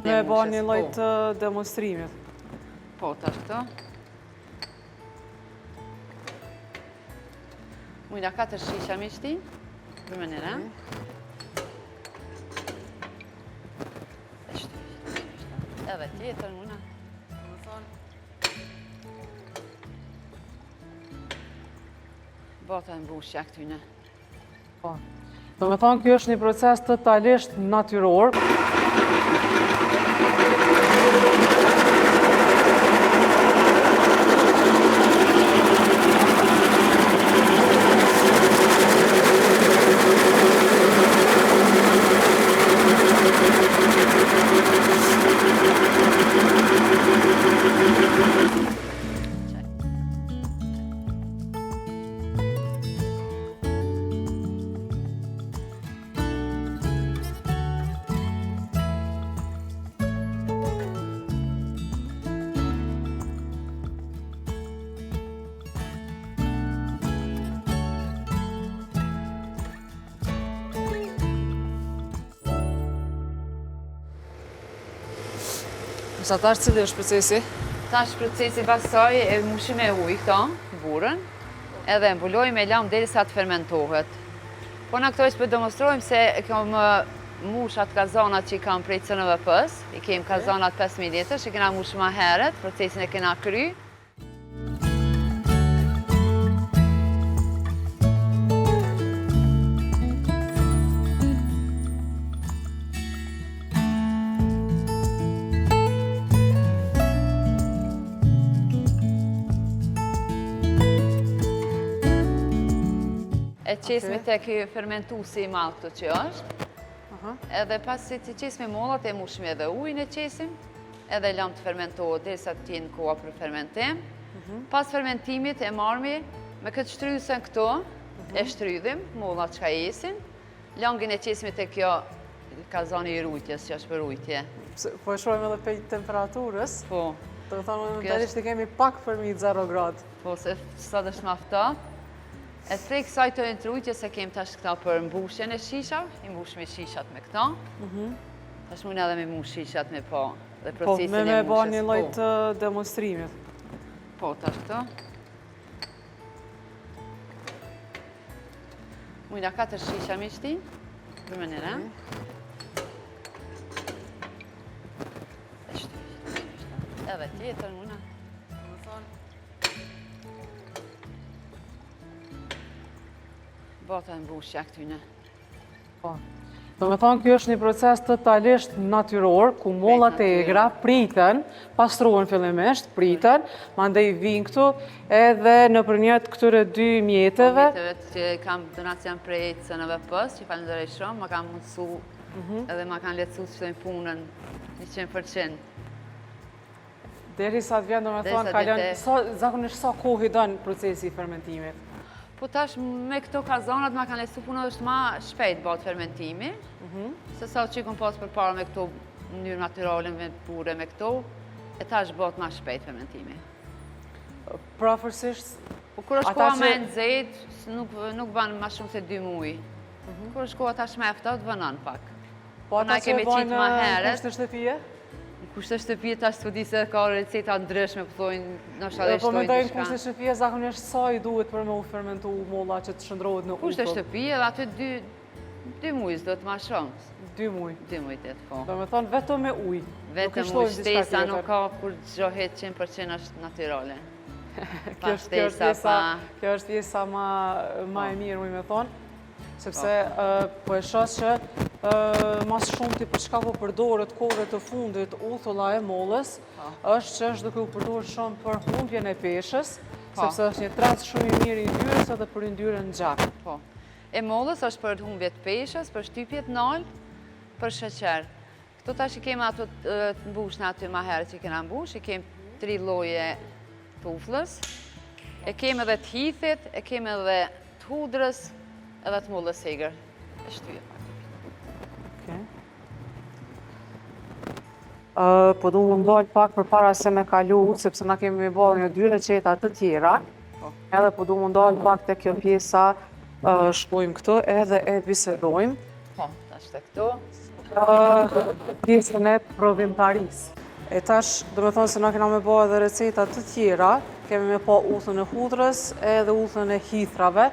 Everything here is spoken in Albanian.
Me ba një lloj të demonstrimit. Po, tash këto. Mujna 4 shisha me qëti. Dhe mënyrë, edhe tjetër, muna. Bota në mbushja këtyne. Po. Do me thonë, kjo është një proces totalisht natyror. Sa tash cili është procesi? Tash procesi pasaj e mushim e ujë këto, burën, edhe mbuloj me lam derisa të fermentohet. Po në këto që për demonstrojmë se kam mush atë kazanat që i kam prej CNVP-s, i kem kazanat 5 ml, që kena mush ma heret, procesin e kena kry. E qesmi të kjo fermentusi i malë këto që është. Edhe pas si të qesmi mollat e mushmi edhe ujnë e qesim, edhe lam të fermentohet dhe sa të tjenë koha për fermentim. Pas fermentimit e marmi me këtë shtrydhësën këto, e shtrydhim, mollat që ka jesin. Langin e qesmi të kjo kazani i rujtjes, që është për rujtje. Po e shojmë edhe pej temperaturës. Po. Të thonë, momentalisht i kemi pak përmi 0 gradë. Po, se sot është maftat. E tre kësaj të intrujtje se kem tash këta për mbushjen e shishav, i mbushmi shishat me këta. Tash mund edhe me mbush shishat me po dhe procesin e mbushjes. Po, me ba një lloj të demonstrimit. Po, tash këto. Mujna 4 shisha me qëti, dhe mënyrë. Edhe tjetër muna. Bota në mbushja këtyne. Po. Do me thonë, kjo është një proces totalisht natyror, ku mollat e egra priten, pastruhen fillimisht, priten, mandej vinë këtu, edhe nëpërmjet këtyre 2 mjeteve. Mjeteve që kam donacion prej CNVP-s, që falenderoj shumë, ma kam mundësu edhe ma kanë lehtësu të fillojnë punën 100%. Deri sa të vjen, do me thonë, kalon, zakonisht sa kohë i dënë procesi i fermentimit? Po tash me këto kazanat ma kanë lehtësu punën është ma shpejt bëhet fermentimi, se sa që i kom pas për para me këto mënyrë natyrale, me bure me këto, e tash bëhet ma shpejt fermentimi. Prafërsisht? Po kur është koha me nxehtë, nuk banë ma shumë se 2 muaj. Kur është koha tash me eftat, vënan pak. Po ata që bojnë në kushte shtëpije? Në kushte shtëpije tash të di se ka receta ndryshme, pëthojnë në shale shtojnë. Po mendojnë në kushte shtëpije, zakonisht sa i duhet për me u fermentu molla që të shëndrohet në ujë? Kushte shtëpije dhe aty 2 muaj s'do të ma shumë. 2 muaj? 2 muaj të po. Do me thonë vetëm me ujë? Vetëm ujë, shtesa nuk ka kur gjohet 100% është natyrale. Kjo është pjesa ma e mirë, me thonë, sepse po e shos që mas shumë ti për çka po përdoret kohëve të fundit uthulla e mollës, është që është duke u përdorur shumë për humbjen e peshës, sepse është një trans shumë i mirë i yndyrës edhe për yndyrën në gjak. Po. E mollës është për humbje të peshës, për shtypje të nalë, për sheqer. Këto tash i kemi ato të mbushna aty ma herë që i kena mbush, i kemi 3 lloje të uflës, e kemi edhe të hithit, e kemi edhe të hudrës, edhe të mollës egër. E shtyje. Po du më ndojnë pak për para se me kalu, sepse na kemi me bërë një 2 receta të tjera, edhe po du më ndojnë pak të kjo pjesa, shkojmë këtu edhe e bisedojmë. Po, tash të këtu. pjesën e prodhimtarisë. E tash, do me thonë se na kena me bo edhe receta të tjera, kemi me po uthën e hudrës edhe uthën e hithrave.